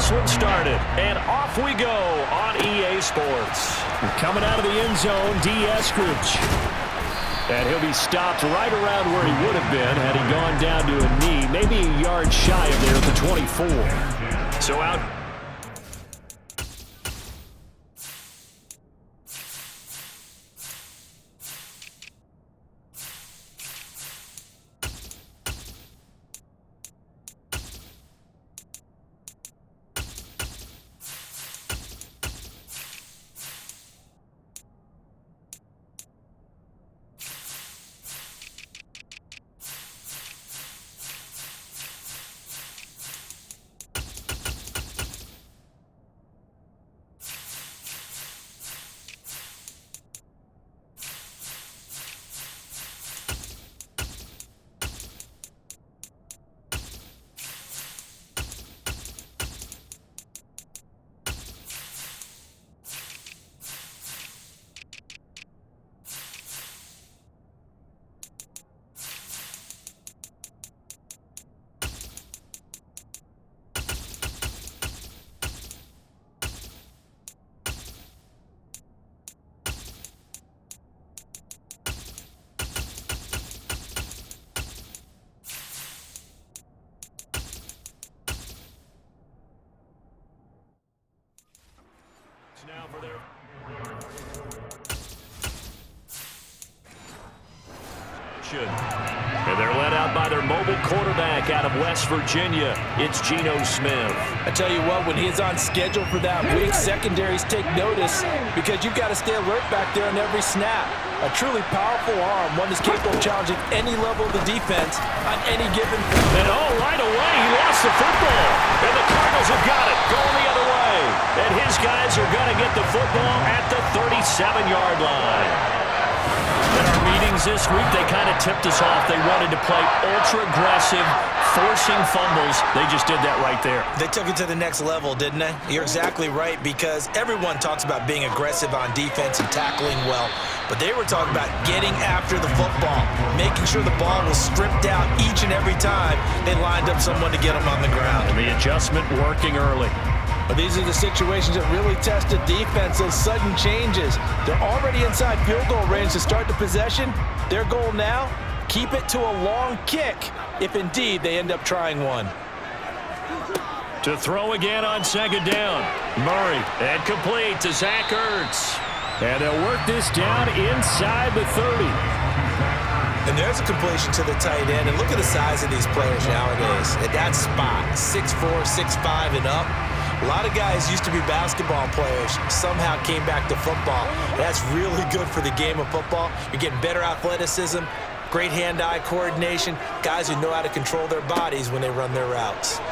this one started. And off we go on EA Sports. Coming out of the end zone, D. Eskridge. And he'll be stopped right around where he would have been had he gone down to a knee, maybe a yard shy of there at the 24. So out. Now for their and they're led out by their mobile quarterback out of West Virginia. It's Geno Smith. I tell you what, when he's on schedule for that week, secondaries take notice because you've got to stay alert back there on every snap. A truly powerful arm, one that's capable of challenging any level of the defense on any given play. And right away, he lost the football. And the Cardinals have got it, going the other way. And his guys are going to get the football at the 37-yard line. In our meetings this week, they kind of tipped us off. They wanted to play ultra-aggressive, forcing fumbles. They just did that right there. They took it to the next level, didn't they? You're exactly right, because everyone talks about being aggressive on defense and tackling well. But they were talking about getting after the football, making sure the ball was stripped out each and every time they lined up someone to get them on the ground. And the adjustment working early. But these are the situations that really test the defense, those sudden changes. They're already inside field goal range to start the possession. Their goal now, keep it to a long kick, if indeed they end up trying one. To throw again on second down. Murray, and complete to Zach Ertz. And they'll work this down inside the 30. And there's a completion to the tight end. And look at the size of these players nowadays. At that spot, 6'4", 6'5", and up. A lot of guys used to be basketball players, somehow came back to football. That's really good for the game of football. You're getting better athleticism, great hand-eye coordination, guys who know how to control their bodies when they run their routes.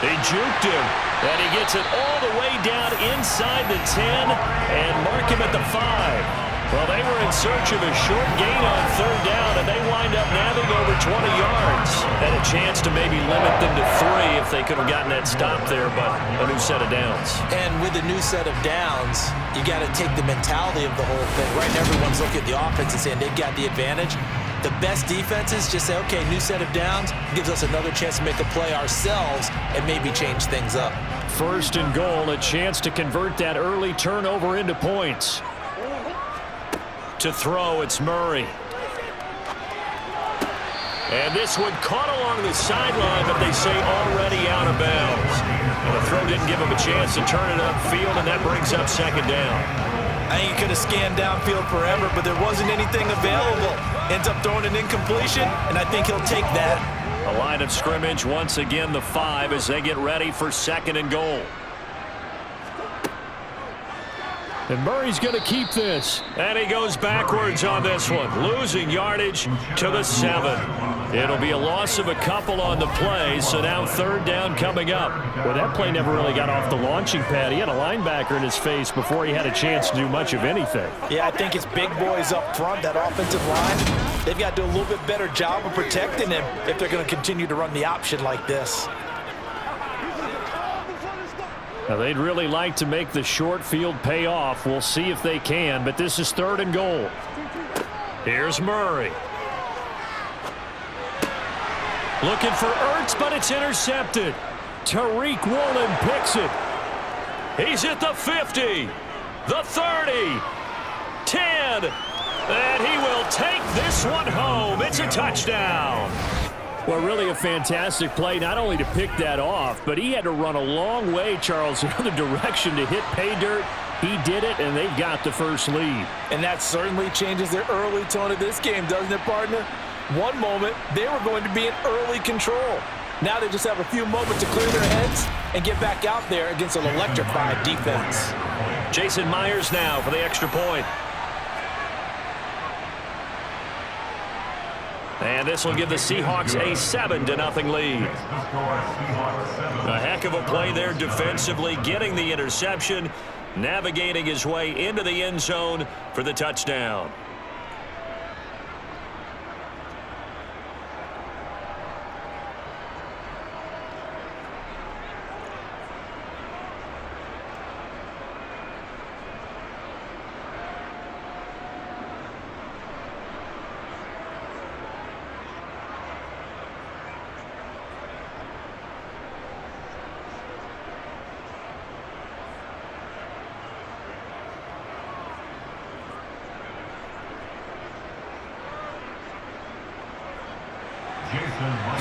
They juked him, and he gets it all the way down inside the 10 and mark him at the 5. Well, they were in search of a short gain on third down, and they wind up nabbing over 20 yards. Had a chance to maybe limit them to 3 if they could have gotten that stop there, but a new set of downs. And with a new set of downs, you got to take the mentality of the whole thing. Right now, everyone's looking at the offense and saying they've got the advantage. The best defenses just say, okay, new set of downs, gives us another chance to make a play ourselves and maybe change things up. First and goal, a chance to convert that early turnover into points. To throw, it's Murray. And this one caught along the sideline, but they say already out of bounds. And the throw didn't give him a chance to turn it upfield, and that brings up second down. I think he could have scanned downfield forever, but there wasn't anything available. Ends up throwing an incompletion, and I think he'll take that. A line of scrimmage, once again the 5 as they get ready for second and goal. And Murray's going to keep this. And he goes backwards on this one, losing yardage to the 7. It'll be a loss of a couple on the play, so now third down coming up. Well, that play never really got off the launching pad. He had a linebacker in his face before he had a chance to do much of anything. Yeah, I think it's big boys up front, that offensive line. They've got to do a little bit better job of protecting him if they're going to continue to run the option like this. Now, they'd really like to make the short field pay off. We'll see if they can, but this is third and goal. Here's Murray. Looking for Ertz, but it's intercepted. Tariq Woolen picks it. He's at the 50, the 30, 10, and he will take this one home. It's a touchdown. Well, really a fantastic play, not only to pick that off, but he had to run a long way, Charles, the other direction to hit pay dirt. He did it, and they've got the first lead. And that certainly changes the early tone of this game, doesn't it, partner? One moment, they were going to be in early control. Now they just have a few moments to clear their heads and get back out there against an electrified defense. Jason Myers now for the extra point. And this will give the Seahawks a 7-0 lead. A heck of a play there defensively, getting the interception, navigating his way into the end zone for the touchdown.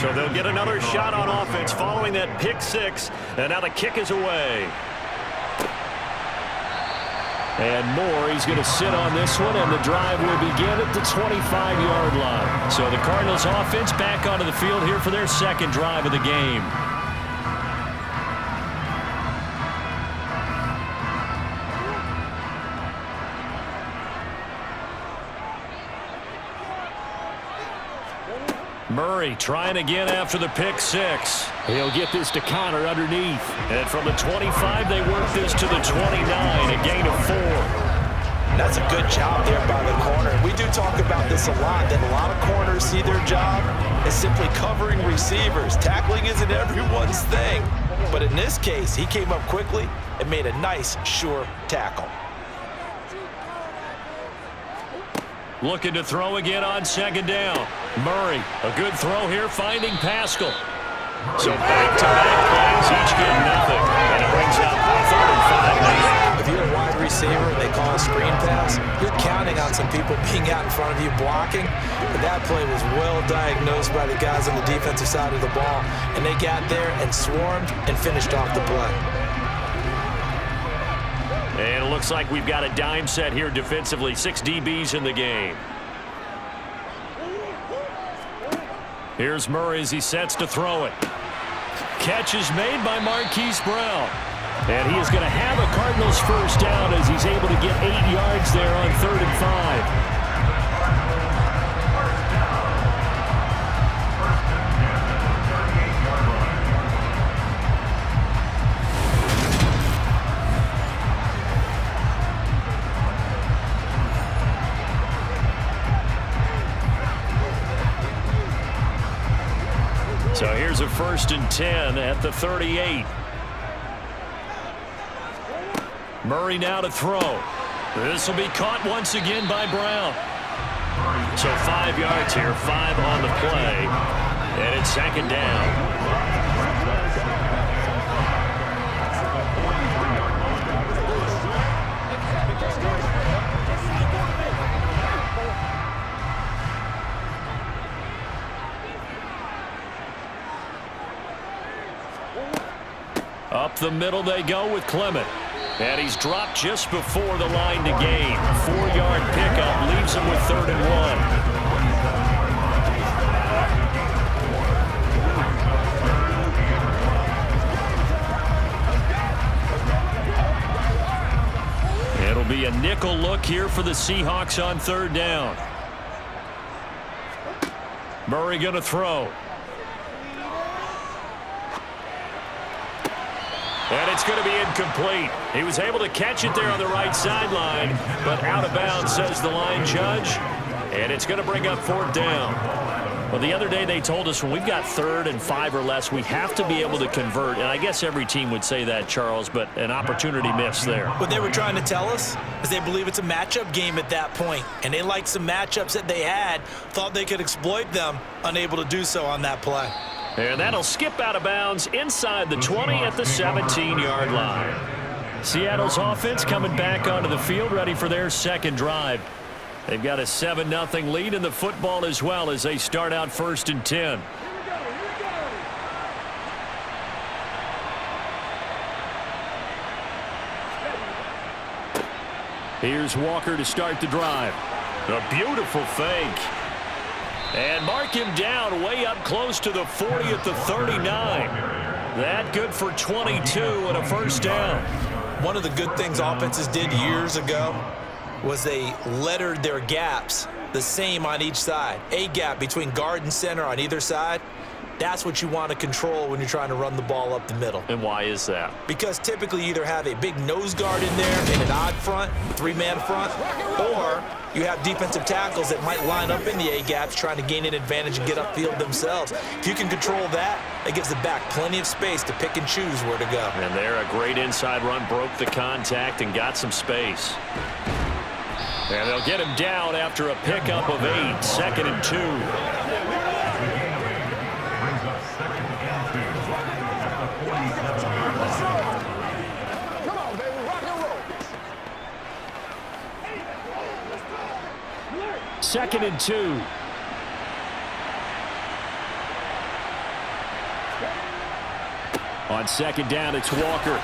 So they'll get another shot on offense following that pick six. And now the kick is away. And Moore, he's going to sit on this one, and the drive will begin at the 25-yard line. So the Cardinals offense back onto the field here for their second drive of the game. Murray trying again after the pick six. He'll get this to Connor underneath. And from the 25, they work this to the 29, a gain of 4. That's a good job there by the corner. We do talk about this a lot, that a lot of corners see their job as simply covering receivers. Tackling isn't everyone's thing. But in this case, he came up quickly and made a nice, sure tackle. Looking to throw again on second down. Murray, a good throw here, finding Pascal. So back-to-back plays, each get nothing. And it brings up 3rd and 5 now. If you're a wide receiver and they call a screen pass, you're counting on some people being out in front of you blocking. But that play was well diagnosed by the guys on the defensive side of the ball. And they got there and swarmed and finished off the play. And it looks like we've got a dime set here defensively. 6 DBs in the game. Here's Murray as he sets to throw it. Catch is made by Marquise Brown. And he is going to have a Cardinals first down as he's able to get 8 yards there on 3rd and 5. So here's a 1st and 10 at the 38. Murray now to throw. This will be caught once again by Brown. So 5 yards here, 5 on the play. And it's 2nd down. Up the middle they go with Clement. And he's dropped just before the line to gain. 4-yard pickup leaves him with 3rd and 1. It'll be a nickel look here for the Seahawks on 3rd down. Murray going to throw. And it's going to be incomplete. He was able to catch it there on the right sideline, but out of bounds, says the line judge. And it's going to bring up 4th down. Well, the other day they told us when we've got 3rd and 5 or less, we have to be able to convert. And I guess every team would say that, Charles, but an opportunity missed there. What they were trying to tell us is they believe it's a matchup game at that point. And they liked some matchups that they had, thought they could exploit them, unable to do so on that play. And that'll skip out of bounds inside the 20 at the 17-yard line. Seattle's offense coming back onto the field, ready for their second drive. They've got a 7-0 lead in the football as well as they start out 1st and 10. Here's Walker to start the drive. A beautiful fake. And mark him down way up close to the 40 at the 39. That good for 22 and a first down. One of the good things offenses did years ago was they lettered their gaps the same on each side. A gap between guard and center on either side. That's what you want to control when you're trying to run the ball up the middle. And why is that? Because typically you either have a big nose guard in there in an odd front, 3-man front, or you have defensive tackles that might line up in the A-gaps trying to gain an advantage and get upfield themselves. If you can control that, it gives the back plenty of space to pick and choose where to go. And there, a great inside run, broke the contact and got some space. And they'll get him down after a pickup of 8, 2nd and 2. Second and 2. On 2nd down, it's Walker.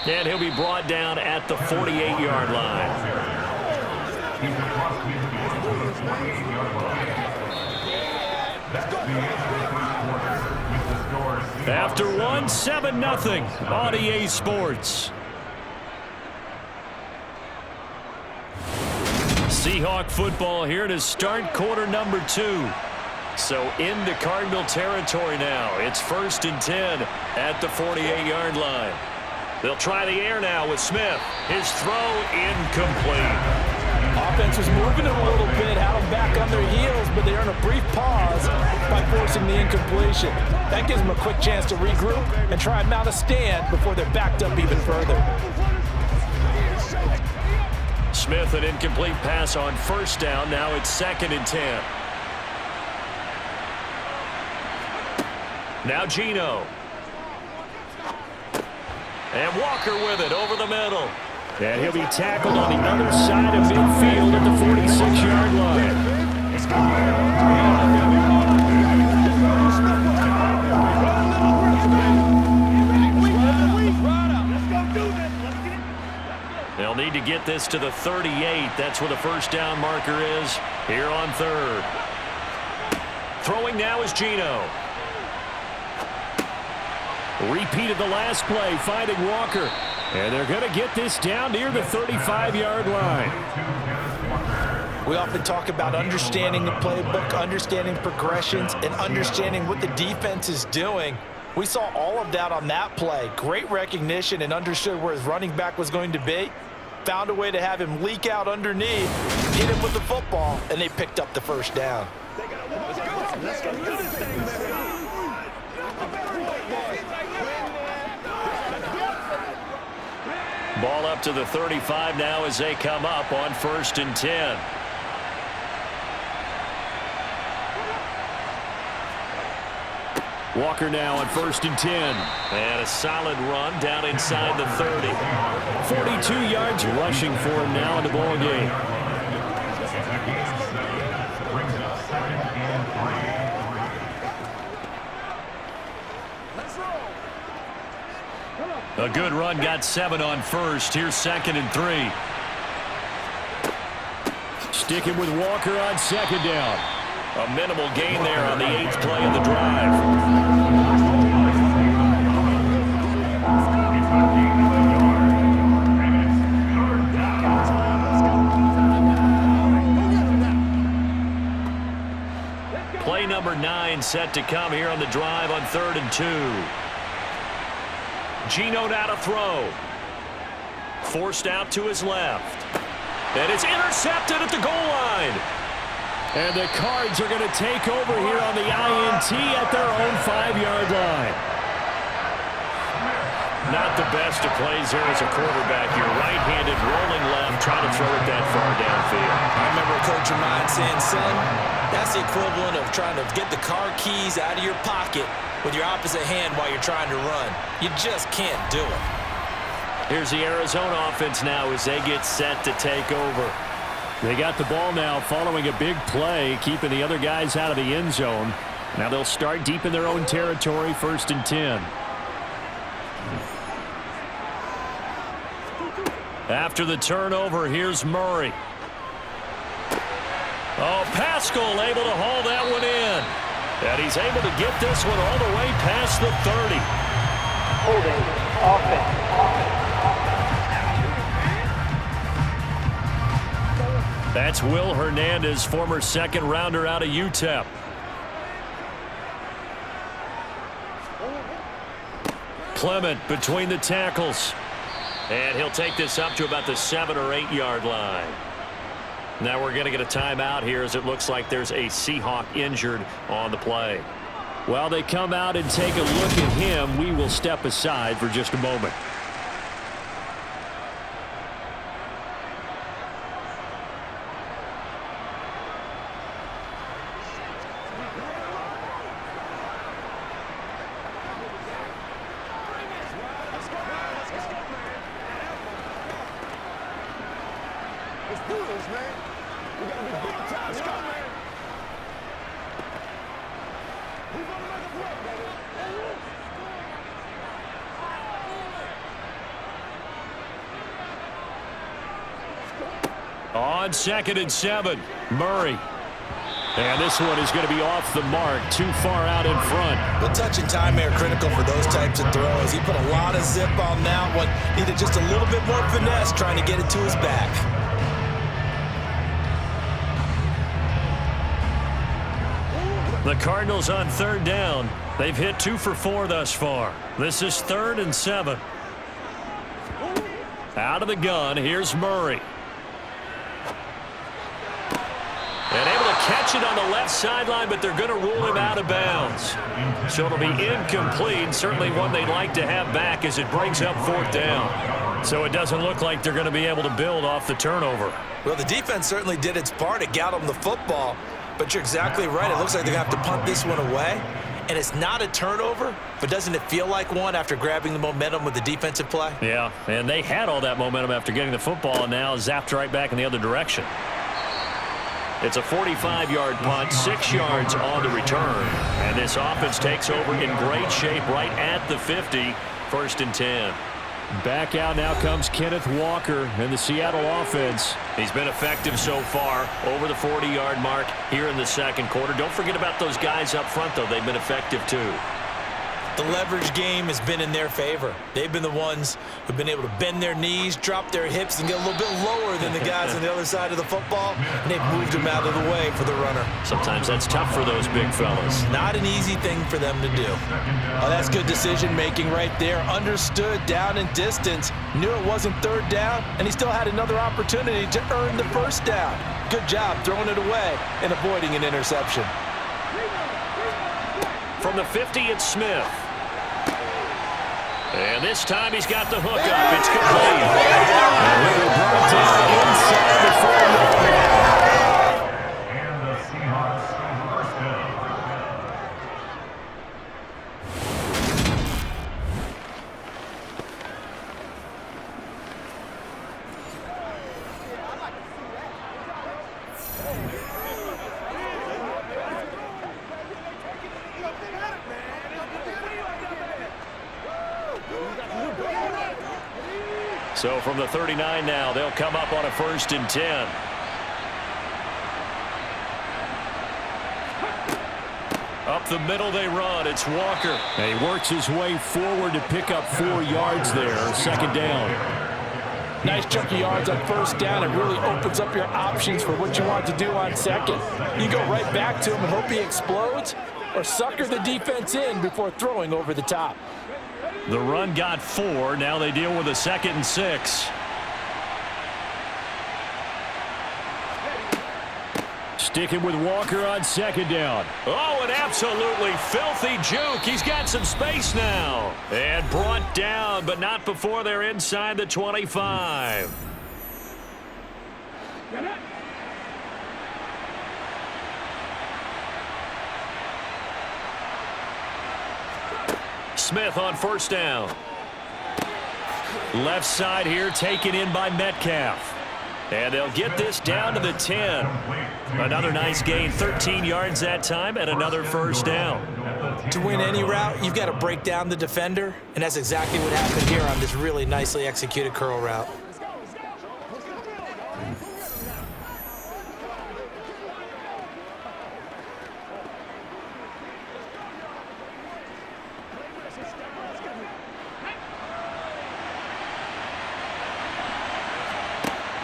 And he'll be brought down at the 48-yard line. After one, 7-0 on EA Sports. Seahawk football here to start quarter number 2. So into Cardinal territory now. It's 1st and 10 at the 48-yard line. They'll try the air now with Smith. His throw incomplete. Offense was moving them a little bit, had them back on their heels, but they earn a brief pause by forcing the incompletion. That gives them a quick chance to regroup and try and mount a stand before they're backed up even further. Smith, an incomplete pass on 1st down. Now it's 2nd and 10. Now Geno. And Walker with it over the middle. And he'll be tackled on the other side of midfield at the 46-yard line. They'll need to get this to the 38. That's where the first down marker is here on 3rd. Throwing now is Geno. Repeat of the last play, finding Walker. And they're going to get this down near the 35-yard line. We often talk about understanding the playbook, understanding progressions, and understanding what the defense is doing. We saw all of that on that play. Great recognition and understood where his running back was going to be. Found a way to have him leak out underneath, hit him with the football, and they picked up the first down. Ball up to the 35 now as they come up on 1st and 10. Walker now on 1st and 10. And a solid run down inside the 30. 42 yards rushing for him now in the ball game. A good run, got 7 on 1st. Here's 2nd and 3. Sticking with Walker on 2nd down. A minimal gain there on the 8th play of the drive. Play number 9 set to come here on the drive on 3rd and 2. Geno now to throw. Forced out to his left. And it's intercepted at the goal line. And the Cards are going to take over here on the INT at their own 5-yard line. Not the best of plays here as a quarterback. You're right-handed, rolling left, trying to throw it that far downfield. I remember a coach of mine saying, son, That's the equivalent of trying to get the car keys out of your pocket with your opposite hand while you're trying to run. You just can't do it. Here's the Arizona offense now as they get set to take over. They got the ball now following a big play, keeping the other guys out of the end zone. Now they'll start deep in their own territory, 1st and 10. After the turnover, here's Murray. Oh, Pascal able to haul that one in. And he's able to get this one all the way past the 30. Holding offense. That's Will Hernandez, former second rounder out of UTEP. Clement between the tackles. And he'll take this up to about the 7 or 8 yard line. Now we're going to get a timeout here as it looks like there's a Seahawk injured on the play. While they come out and take a look at him, we will step aside for just a moment. On 2nd and 7, Murray. And this one is going to be off the mark, too far out in front. The touch and time are critical for those types of throws. He put a lot of zip on that one. Needed just a little bit more finesse trying to get it to his back. The Cardinals on 3rd down. They've hit 2 for 4 thus far. This is 3rd and 7. Out of the gun, here's Murray. And able to catch it on the left sideline, but they're going to rule him out of bounds. So it'll be incomplete. Certainly one they'd like to have back as it brings up 4th down. So it doesn't look like they're going to be able to build off the turnover. Well, the defense certainly did its part. It got them the football. But you're exactly right. It looks like they're going to have to punt this one away. And it's not a turnover, but doesn't it feel like one after grabbing the momentum with the defensive play? Yeah, and they had all that momentum after getting the football and now zapped right back in the other direction. It's a 45-yard punt, 6 yards on the return. And this offense takes over in great shape right at the 50, 1st and 10. Back out now comes Kenneth Walker and the Seattle offense. He's been effective so far over the 40-yard mark here in the 2nd quarter. Don't forget about those guys up front, though. They've been effective, too. The leverage game has been in their favor. They've been the ones who've been able to bend their knees, drop their hips, and get a little bit lower than the guys on the other side of the football, and they've moved them out of the way for the runner. Sometimes that's tough for those big fellas. Not an easy thing for them to do. Oh, that's good decision-making right there. Understood down and distance. Knew it wasn't 3rd down, and he still had another opportunity to earn the 1st down. Good job throwing it away and avoiding an interception. From the 50, it's Smith. And this time he's got the hook up. It's complete. And we were brought down inside the 4-yard line. And the Seahawks first down. So from the 39 now, they'll come up on a 1st and 10. Up the middle they run. It's Walker. And he works his way forward to pick up 4 yards there. 2nd down. Nice chunk of yards on 1st down. It really opens up your options for what you want to do on 2nd. You go right back to him and hope he explodes, or sucker the defense in before throwing over the top. The run got 4. Now they deal with a 2nd and 6. Sticking with Walker on 2nd down. Oh, an absolutely filthy juke. He's got some space now. And brought down, but not before they're inside the 25. Smith on first down. Left side here taken in by Metcalf. And they'll get this down to the 10. Another nice gain, 13 yards that time, and another first down. To win any route, you've got to break down the defender, and that's exactly what happened here on this really nicely executed curl route.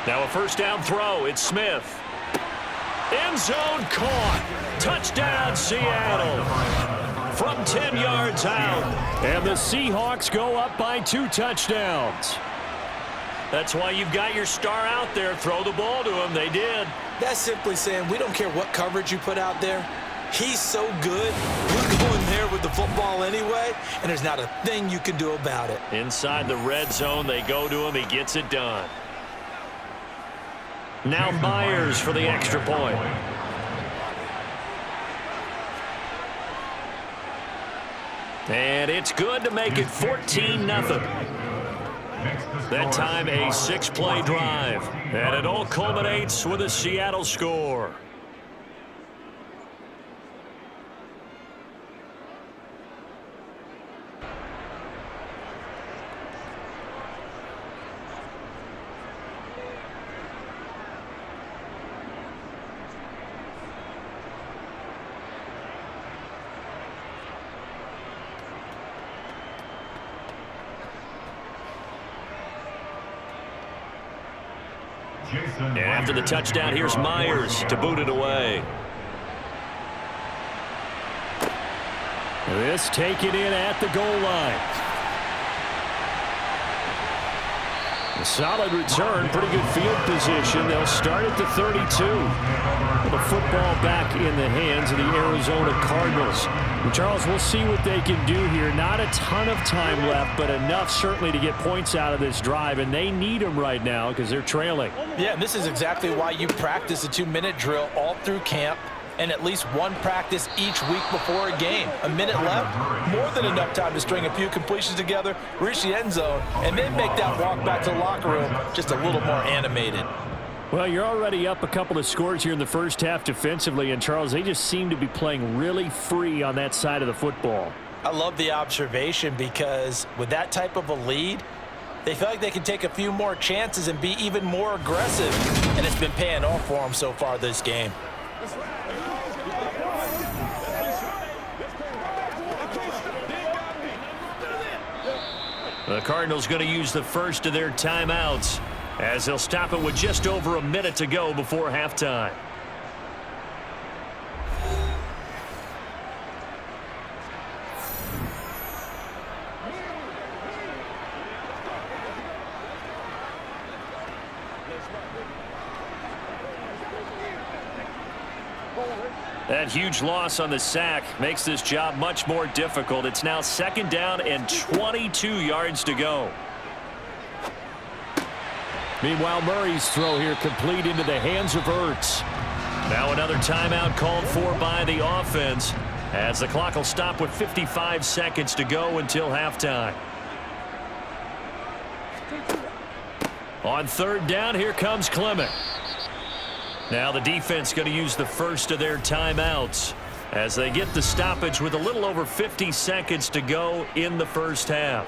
Now a first down throw. It's Smith. End zone caught. Touchdown, Seattle. From 10 yards out. And the Seahawks go up by 2 touchdowns. That's why you've got your star out there. Throw the ball to him. They did. That's simply saying we don't care what coverage you put out there. He's so good. We're going there with the football anyway, and there's not a thing you can do about it. Inside the red zone, they go to him. He gets it done. Now Myers for the extra point. And it's good to make it 14-0. That time a 6-play drive. And it all culminates with a Seattle score. And after the touchdown, here's Myers to boot it away. This taken in at the goal line. A solid return, pretty good field position. They'll start at the 32. The football back in the hands of the Arizona Cardinals. And Charles, we'll see what they can do here. Not a ton of time left, but enough certainly to get points out of this drive, and they need them right now because they're trailing. Yeah, and this is exactly why you practice a 2-minute drill all through camp and at least one practice each week before a game. A minute left, more than enough time to string a few completions together, reach the end zone, and then make that walk back to the locker room just a little more animated. Well, you're already up a couple of scores here in the first half defensively, and Charles, they just seem to be playing really free on that side of the football. I love the observation because with that type of a lead, they feel like they can take a few more chances and be even more aggressive, and it's been paying off for them so far this game. The Cardinals going to use the first of their timeouts as they'll stop it with just over a minute to go before halftime. That huge loss on the sack makes this job much more difficult. It's now 2nd down and 22 yards to go. Meanwhile, Murray's throw here complete into the hands of Ertz. Now another timeout called for by the offense as the clock will stop with 55 seconds to go until halftime. On 3rd down, here comes Clement. Now the defense going to use the first of their timeouts as they get the stoppage with a little over 50 seconds to go in the first half.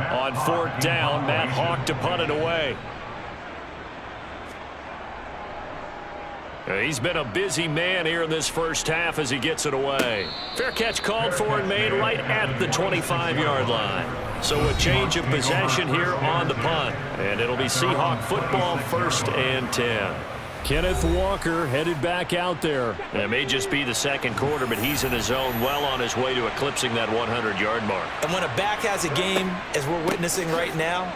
On 4th down, Matt Hawk to punt it away. He's been a busy man here in this first half as he gets it away. Fair catch called for and made right at the 25-yard line. So a change of possession here on the punt. And it'll be Seahawk football 1st and 10. Kenneth Walker headed back out there. And it may just be the 2nd quarter, but he's in his zone, well on his way to eclipsing that 100-yard mark. And when a back has a game, as we're witnessing right now,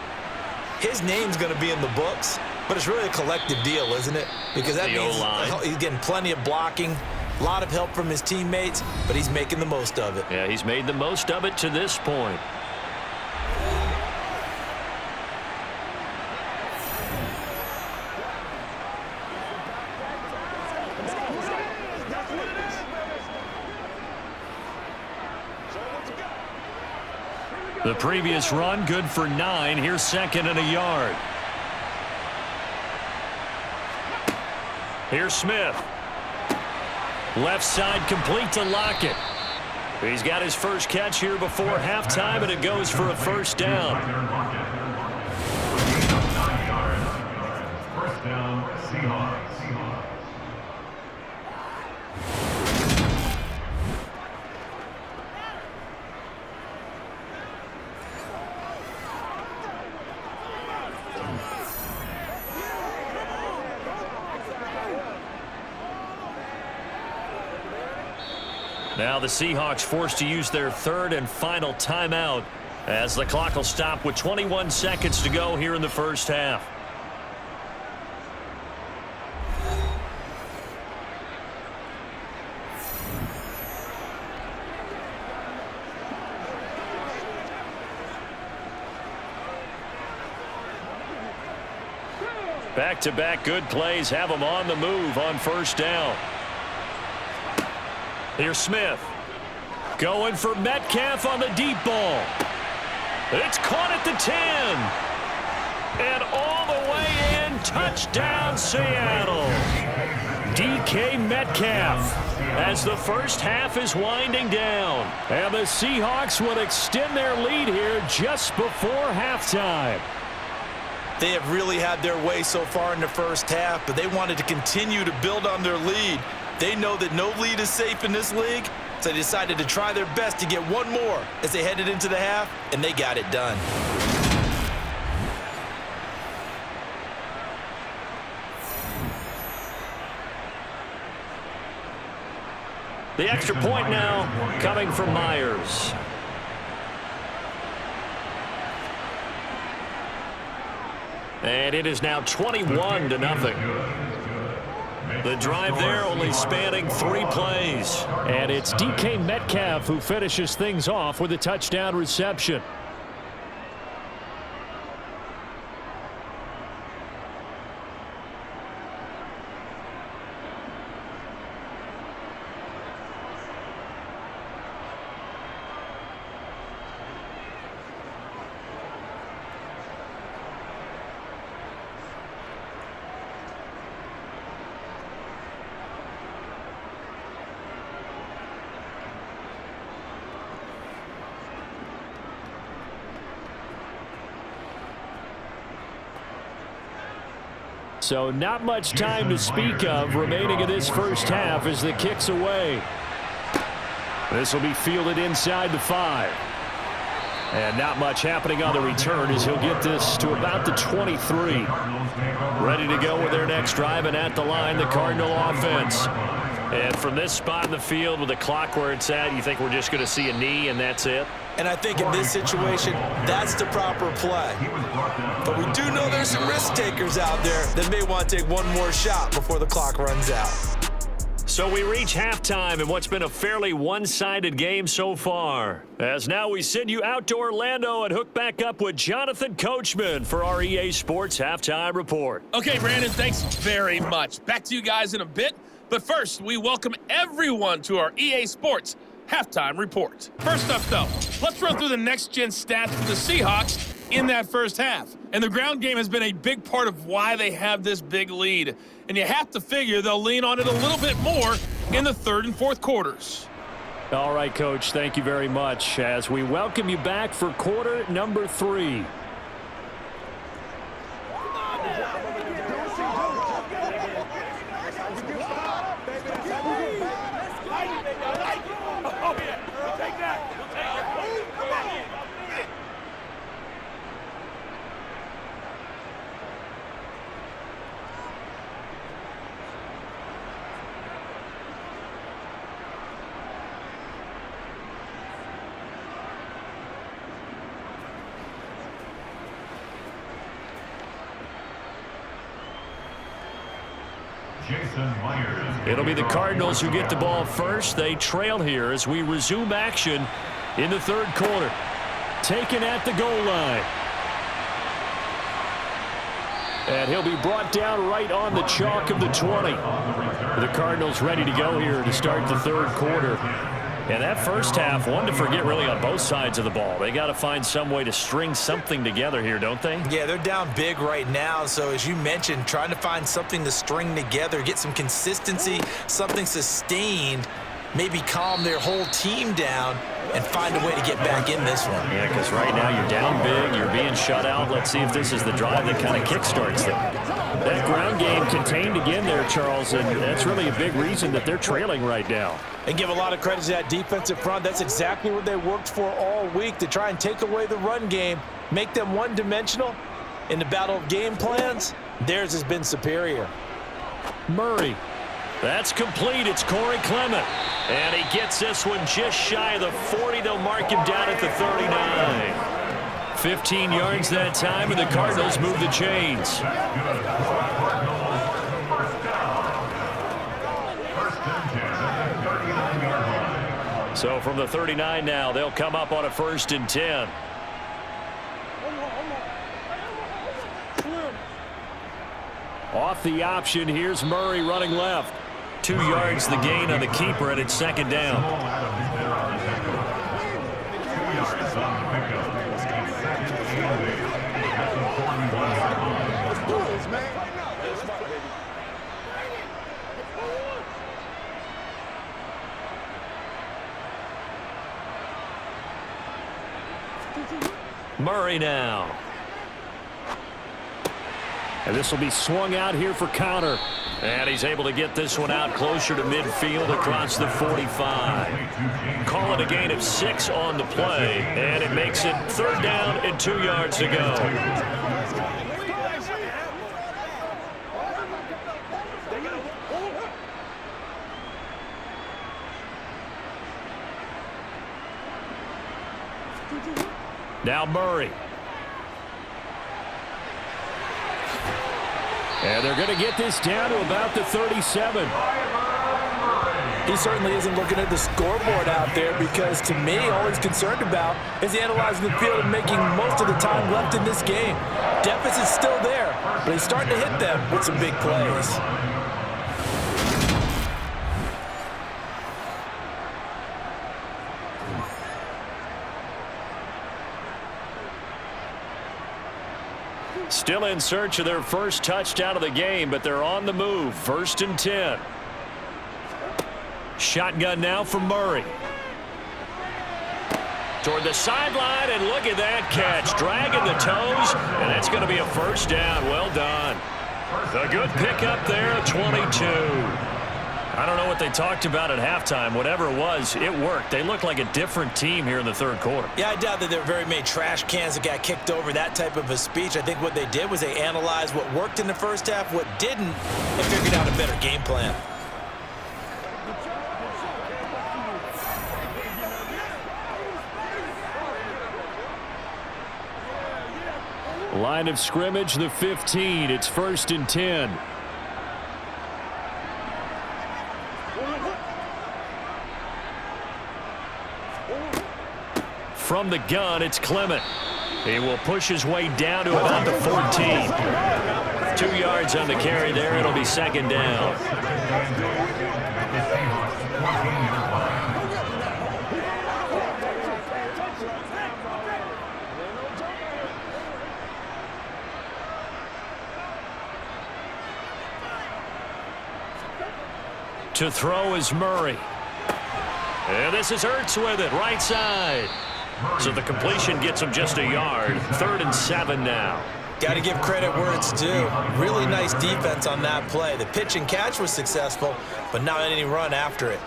his name's going to be in the books. But it's really a collective deal, isn't it? Because that means he's getting plenty of blocking, a lot of help from his teammates, but he's making the most of it. Yeah, he's made the most of it to this point. The previous run good for 9. Here's second and a yard. Here's Smith. Left side complete to Lockett. He's got his first catch here before halftime, and it goes for a first down. First down, Seahawks. Now the Seahawks forced to use their third and final timeout as the clock will stop with 21 seconds to go here in the first half. Back-to-back good plays have them on the move on first down. Here's Smith. Going for Metcalf on the deep ball. It's caught at the 10. And all the way in. Touchdown, Seattle. DK Metcalf as the first half is winding down. And the Seahawks will extend their lead here just before halftime. They have really had their way so far in the first half, but they wanted to continue to build on their lead. They know that no lead is safe in this league, so they decided to try their best to get one more as they headed into the half, and they got it done. The extra point now coming from Myers. And it is now 21-0. The drive there only spanning 3 plays. And it's DK Metcalf who finishes things off with a touchdown reception. So not much time to speak of remaining in this first half as the kick's away. This will be fielded inside the 5. And not much happening on the return as he'll get this to about the 23. Ready to go with their next drive, and at the line, the Cardinal offense. And from this spot in the field with the clock where it's at, you think we're just going to see a knee and that's it? And I think in this situation, that's the proper play. But we do know there's some risk takers out there that may want to take one more shot before the clock runs out. So we reach halftime in what's been a fairly one-sided game so far. As now we send you out to Orlando and hook back up with Jonathan Coachman for our EA Sports Halftime Report. Okay, Brandon, thanks very much. Back to you guys in a bit. But first, we welcome everyone to our EA Sports Halftime Report. First up, though, let's run through the next-gen stats for the Seahawks in that first half. And the ground game has been a big part of why they have this big lead. And you have to figure they'll lean on it a little bit more in the third and fourth quarters. All right, Coach, thank you very much as we welcome you back for quarter number 3. It'll be the Cardinals who get the ball first. They trail here as we resume action in the third quarter. Taken at the goal line. And he'll be brought down right on the chalk of the 20. The Cardinals ready to go here to start the third quarter. And that first half, one to forget really on both sides of the ball. They got to find some way to string something together here, don't they? Yeah, they're down big right now. So as you mentioned, trying to find something to string together, get some consistency, something sustained, maybe calm their whole team down and find a way to get back in this one. Yeah, because right now you're down big, you're being shut out. Let's see if this is the drive that kind of kickstarts them. That ground game contained again there, Charles, and that's really a big reason that they're trailing right now. And give a lot of credit to that defensive front. That's exactly what they worked for all week, to try and take away the run game, make them one-dimensional. In the battle of game plans, theirs has been superior. Murray. That's complete. It's Corey Clement. And he gets this one just shy of the 40. They'll mark him down at the 39. 15 yards that time, and the Cardinals move the chains. So from the 39 now, they'll come up on a 1st and 10. Off the option, here's Murray running left. 2 yards the gain on the keeper, and it's 2nd down. Murray now. And this will be swung out here for counter. And he's able to get this one out closer to midfield across the 45. Call it a gain of 6 on the play. And it makes it 3rd down and 2 yards to go. Now Murray. And they're going to get this down to about the 37. He certainly isn't looking at the scoreboard out there, because to me, all he's concerned about is analyzing the field and making most of the time left in this game. Deficit's still there, but he's starting to hit them with some big plays. Still in search of their first touchdown of the game, but they're on the move. 1st and 10. Shotgun now for Murray. Toward the sideline, and look at that catch. Dragging the toes, and that's going to be a 1st down. Well done. A good pickup there at 22. I don't know what they talked about at halftime. Whatever it was, it worked. They looked like a different team here in the 3rd quarter. Yeah, I doubt that there were very many trash cans that got kicked over, that type of a speech. I think what they did was they analyzed what worked in the first half, what didn't, and figured out a better game plan. Line of scrimmage, the 15. It's 1st and 10. From the gun, it's Clement. He will push his way down to about the 14. 2 yards on the carry there. It'll be 2nd down. To throw is Murray. And this is Ertz with it, right side. So the completion gets him just a yard. 3rd and 7 now. Got to give credit where it's due. Really nice defense on that play. The pitch and catch was successful, but not any run after it.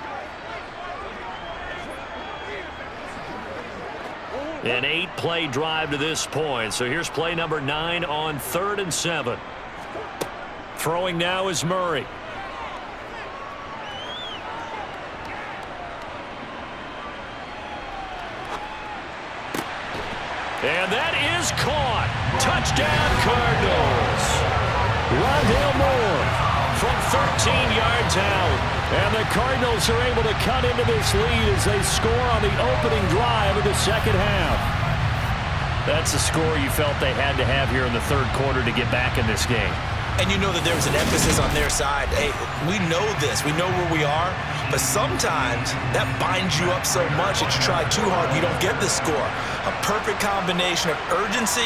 An 8-play drive to this point. So here's play number 9 on 3rd and 7. Throwing now is Murray. And that is caught. Touchdown, Cardinals. Rondale Moore from 13 yards out. And the Cardinals are able to cut into this lead as they score on the opening drive of the 2nd half. That's the score you felt they had to have here in the 3rd quarter to get back in this game. And you know that there's an emphasis on their side. Hey, we know this. We know where we are. But sometimes that binds you up so much that you try too hard, you don't get the score. A perfect combination of urgency,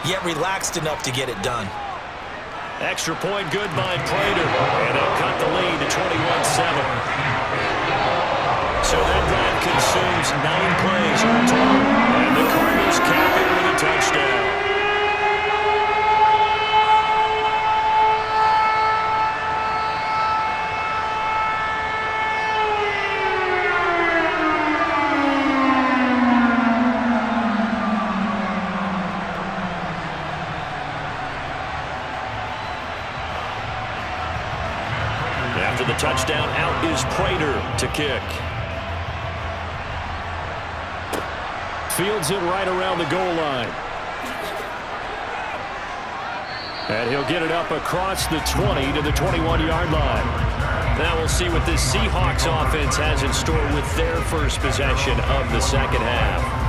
yet relaxed enough to get it done. Extra point good by Prater. And they'll cut the lead to 21-7. So that drive consumes 9 plays all total. And the Cardinals cap it with a touchdown. After the touchdown, out is Prater to kick. Fields it right around the goal line. And he'll get it up across the 20 to the 21-yard line. Now we'll see what this Seahawks offense has in store with their first possession of the second half.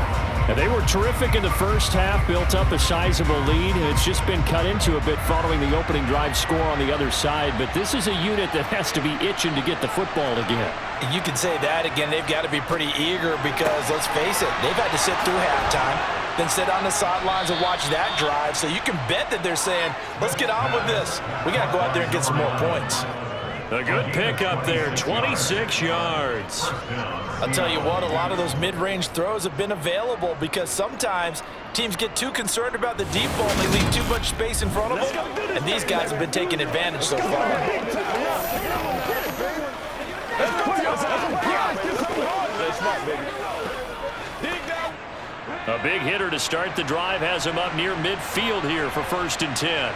And they were terrific in the first half, built up a sizable lead, and it's just been cut into a bit following the opening drive score on the other side. But this is a unit that has to be itching to get the football again. You can say that again. They've got to be pretty eager because, let's face it, they've had to sit through halftime, then sit on the sidelines and watch that drive. So you can bet that they're saying, let's get on with this. We got to go out there and get some more points. A good pickup there, 26 yards. I'll tell you what, a lot of those mid-range throws have been available because sometimes teams get too concerned about the deep ball and they leave too much space in front of them, and these guys have been taking advantage so far. A big hitter to start the drive has him up near midfield here for 1st and 10.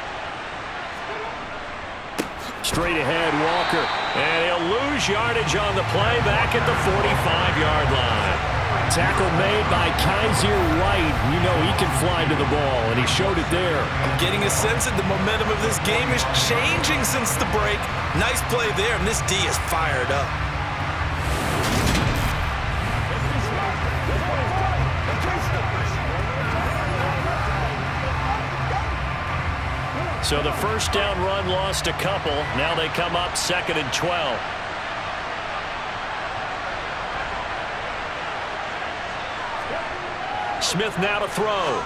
Straight ahead, Walker. And he'll lose yardage on the play back at the 45-yard line. Tackle made by Kaiser White. You know he can fly to the ball, and he showed it there. I'm getting a sense that the momentum of this game is changing since the break. Nice play there, and this D is fired up. So the first down run lost a couple. Now they come up 2nd and 12. Smith now to throw.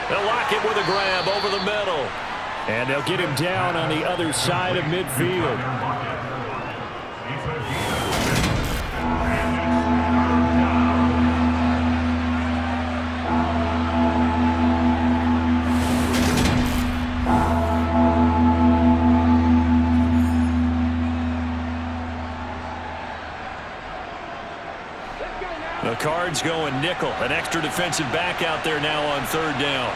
They'll lock it with a grab over the middle. And they'll get him down on the other side of midfield. The Cards going nickel. An extra defensive back out there now on 3rd down.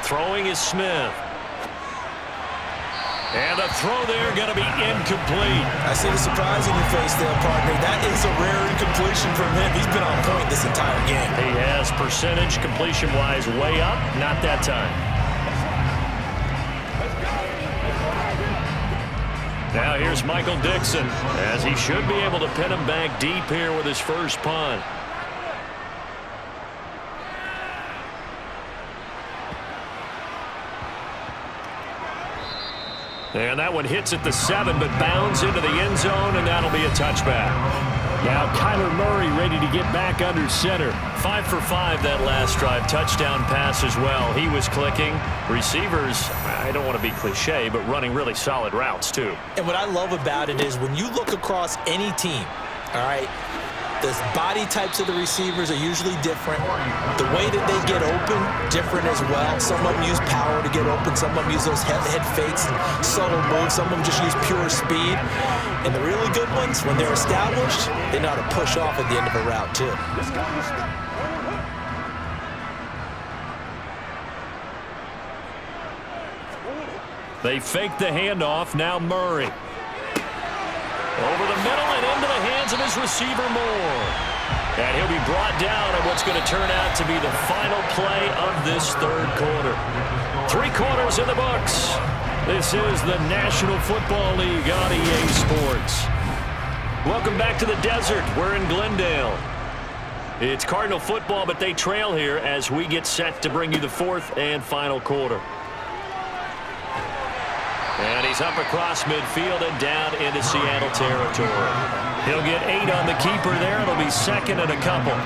Throwing is Smith. And the throw there going to be incomplete. I see the surprise in your face there, partner. That is a rare incompletion from him. He's been on point this entire game. He has percentage completion-wise way up. Not that time. Now here's Michael Dixon, as he should be able to pin him back deep here with his first punt. And that one hits at the 7, but bounds into the end zone, and that'll be a touchback. Now Kyler Murray ready to get back under center. 5 for 5 that last drive. Touchdown pass as well. He was clicking. Receivers, I don't want to be cliche, but running really solid routes too. And what I love about it is when you look across any team, all right, the body types of the receivers are usually different. The way that they get open, different as well. Some of them use power to get open. Some of them use those head fakes and subtle moves. Some of them just use pure speed. And the really good ones, when they're established, they know how to push off at the end of a route too. They fake the handoff. Now Murray. Over the middle and into the hands of his receiver Moore. And he'll be brought down in what's going to turn out to be the final play of this 3rd quarter. 3 quarters in the books. This is the National Football League on EA Sports. Welcome back to the desert. We're in Glendale. It's Cardinal football, but they trail here as we get set to bring you the fourth and final quarter. And he's up across midfield and down into Seattle territory. He'll get 8 on the keeper there. It'll be second and a couple. 8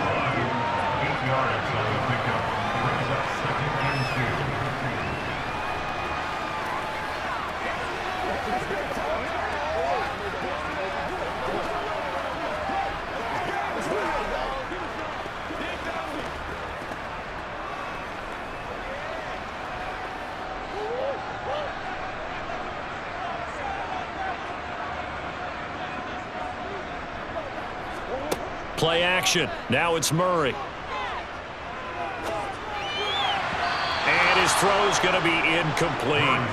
yards on the pickup. Brings up second and 2. Play action. Now it's Murray. And his throw's going to be incomplete.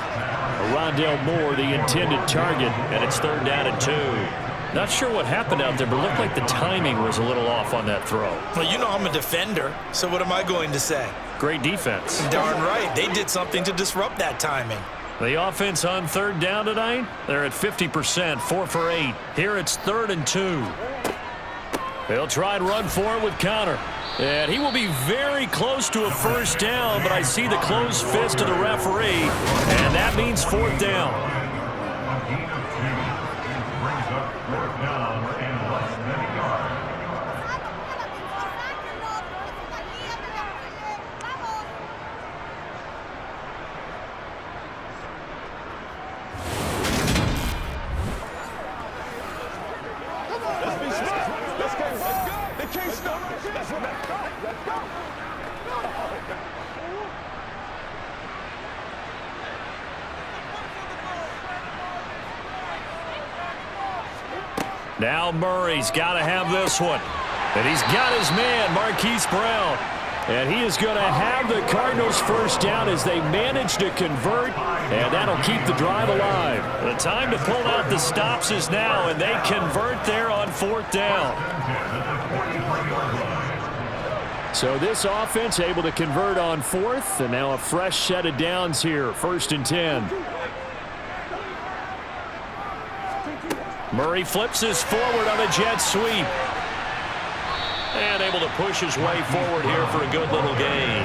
Rondale Moore, the intended target, and it's 3rd down and 2. Not sure what happened out there, but it looked like the timing was a little off on that throw. Well, you know I'm a defender, so what am I going to say? Great defense. Darn right. They did something to disrupt that timing. The offense on 3rd down tonight, they're at 50%, 4 for 8. Here it's 3rd and 2. They'll try and run for it with Connor. And he will be very close to a 1st down, but I see the closed fist of the referee, and that means 4th down. A gain of 2. Brings up 4th down and less than a yard. Now Murray's got to have this one. And he's got his man, Marquise Brown. And he is going to have the Cardinals 1st down as they manage to convert, and that'll keep the drive alive. The time to pull out the stops is now, and they convert there on 4th down. So this offense able to convert on 4th, and now a fresh set of downs here, 1st and 10. Murray flips this forward on a jet sweep. And able to push his way forward here for a good little gain.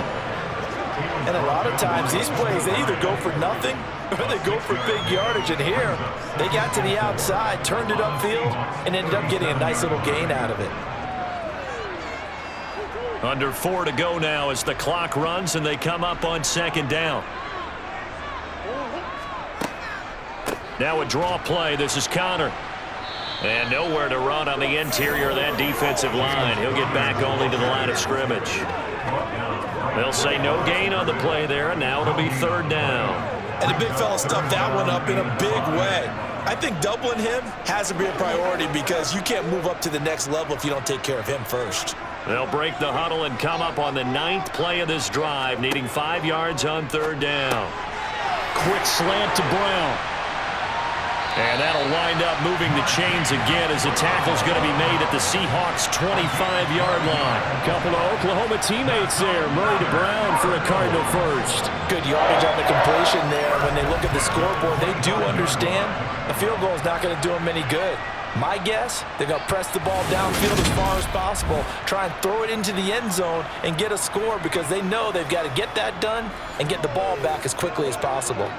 And a lot of times these plays, they either go for nothing or they go for big yardage. And here, they got to the outside, turned it upfield, and ended up getting a nice little gain out of it. Under 4 to go now as the clock runs and they come up on 2nd down. Now a draw play. This is Connor. And nowhere to run on the interior of that defensive line. He'll get back only to the line of scrimmage. They'll say no gain on the play there, and now it'll be 3rd down. And the big fella stuffed that one up in a big way. I think doubling him has to be a priority because you can't move up to the next level if you don't take care of him first. They'll break the huddle and come up on the 9th play of this drive, needing 5 yards on 3rd down. Quick slant to Brown. And that'll wind up moving the chains again as the tackle's going to be made at the Seahawks' 25-yard line. A couple of Oklahoma teammates there. Murray to Brown for a Cardinal 1st. Good yardage on the completion there. When they look at the scoreboard, they do understand a field goal is not going to do them any good. My guess, they're going to press the ball downfield as far as possible, try and throw it into the end zone and get a score because they know they've got to get that done and get the ball back as quickly as possible.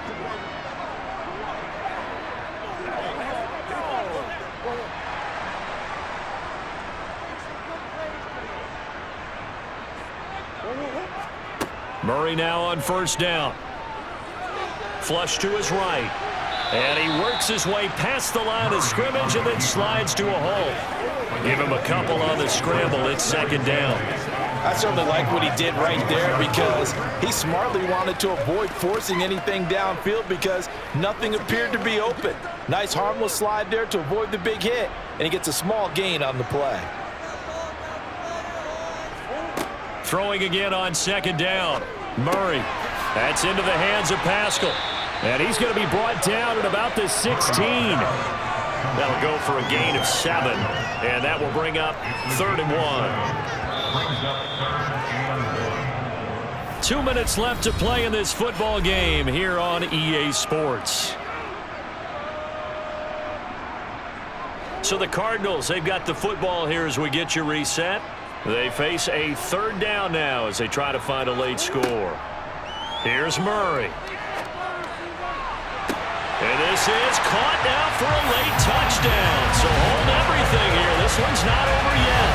Murray now on 1st down. Flush to his right. And he works his way past the line of scrimmage and then slides to a hole. Give him a couple on the scramble. It's 2nd down. I certainly like what he did right there because he smartly wanted to avoid forcing anything downfield because nothing appeared to be open. Nice harmless slide there to avoid the big hit, and he gets a small gain on the play. Throwing again on 2nd down. Murray. That's into the hands of Pascal. And he's going to be brought down at about the 16. That'll go for a gain of 7. And that will bring up 3rd and 1. 2 minutes left to play in this football game here on EA Sports. So the Cardinals, they've got the football here as we get you reset. They face a third down now as they try to find a late score. Here's Murray. And this is caught now for a late touchdown. So hold everything here. This one's not over yet.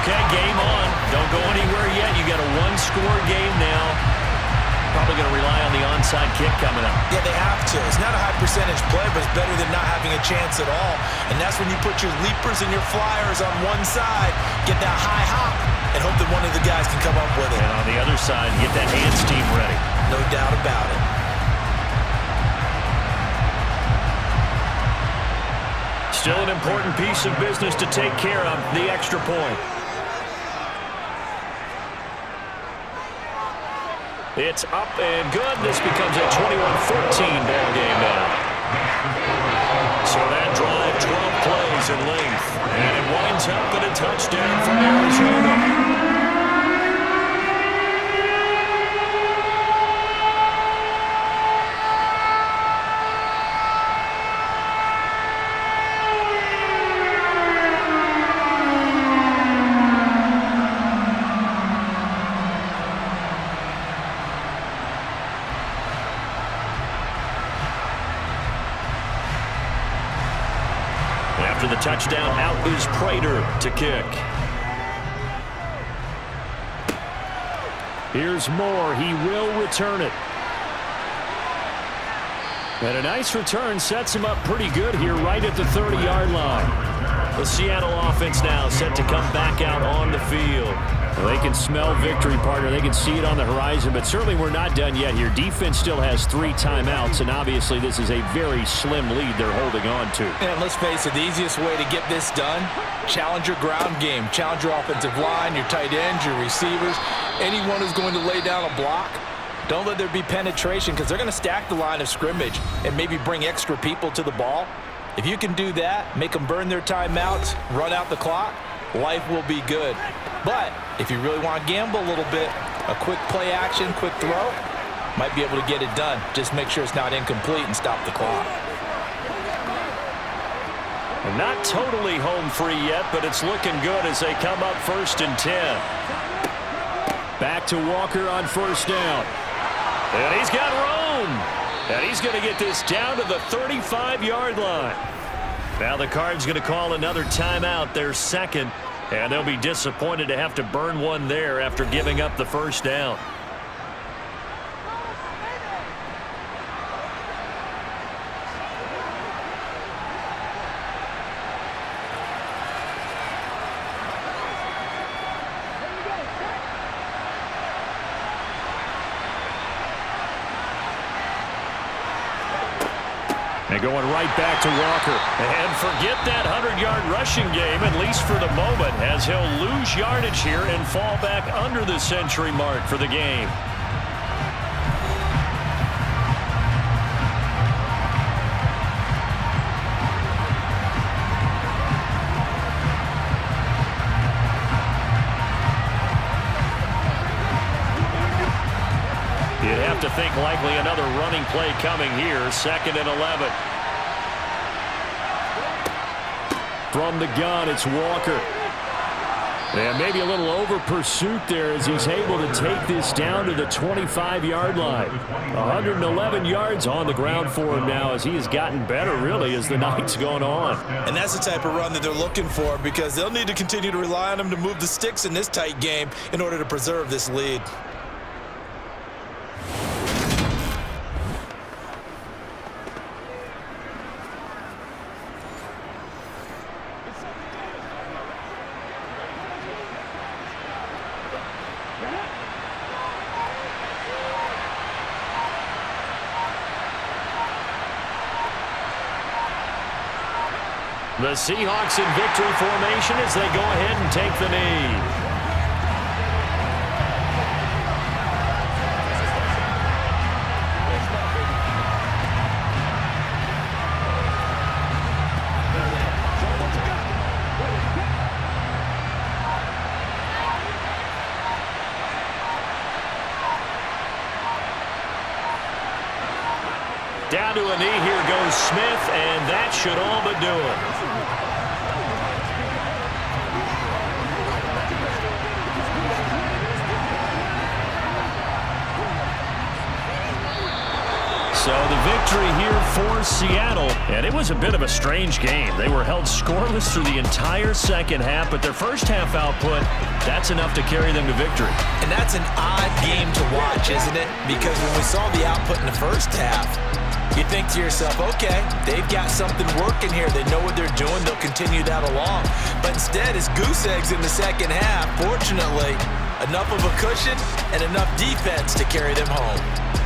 Okay, game on. Don't go anywhere yet. You got a one-score game now. Probably going to rely on the onside kick coming up. Yeah, they have to. It's not a high percentage play, but it's better than not having a chance at all. And that's when you put your leapers and your flyers on one side, get that high hop, and hope that one of the guys can come up with it. And on the other side, get that hands team ready. No doubt about it. Still an important piece of business to take care of, the extra point. It's up and good. This becomes a 21-14 ball game now. So that drive, 12 plays in length. And it winds up in a touchdown for Arizona. After the touchdown, out is Prater to kick. Here's Moore. He will return it. And a nice return sets him up pretty good here right at the 30-yard line. The Seattle offense now set to come back out on the field. Well, they can smell victory, partner. They can see it on the horizon, but certainly we're not done yet here. Defense still has 3 timeouts, and obviously this is a very slim lead they're holding on to. And let's face it, the easiest way to get this done, challenge your ground game. Challenge your offensive line, your tight ends, your receivers, anyone who's going to lay down a block. Don't let there be penetration because they're going to stack the line of scrimmage and maybe bring extra people to the ball. If you can do that, make them burn their timeouts, run out the clock, life will be good. But if you really want to gamble a little bit, a quick play action, quick throw, might be able to get it done. Just make sure it's not incomplete and stop the clock. Not totally home free yet, but it's looking good as they come up 1st and 10. Back to Walker on 1st down. And he's got room. And he's going to get this down to the 35-yard line. Now the Cards going to call another timeout, their second. And they'll be disappointed to have to burn one there after giving up the 1st down. And going right back to Walker. And forget that 100-yard rushing game, at least for the moment, as he'll lose yardage here and fall back under the century mark for the game. You'd have to think likely another running play coming here. 2nd and 11. From the gun, it's Walker. And maybe a little over pursuit there as he's able to take this down to the 25-yard line. 111 yards on the ground for him now as he has gotten better, really, as the night's gone on. And that's the type of run that they're looking for because they'll need to continue to rely on him to move the sticks in this tight game in order to preserve this lead. The Seahawks in victory formation as they go ahead and take the knee. Down to a knee, here goes Smith, and that should all but do it. victory here for Seattle. And it was a bit of a strange game. They were held scoreless through the entire second half, but their first half output, that's enough to carry them to victory. And that's an odd game to watch, isn't it? Because when we saw the output in the first half, you think to yourself, okay, they've got something working here. They know what they're doing. They'll continue that along. But instead, it's goose eggs in the second half. Fortunately, enough of a cushion and enough defense to carry them home.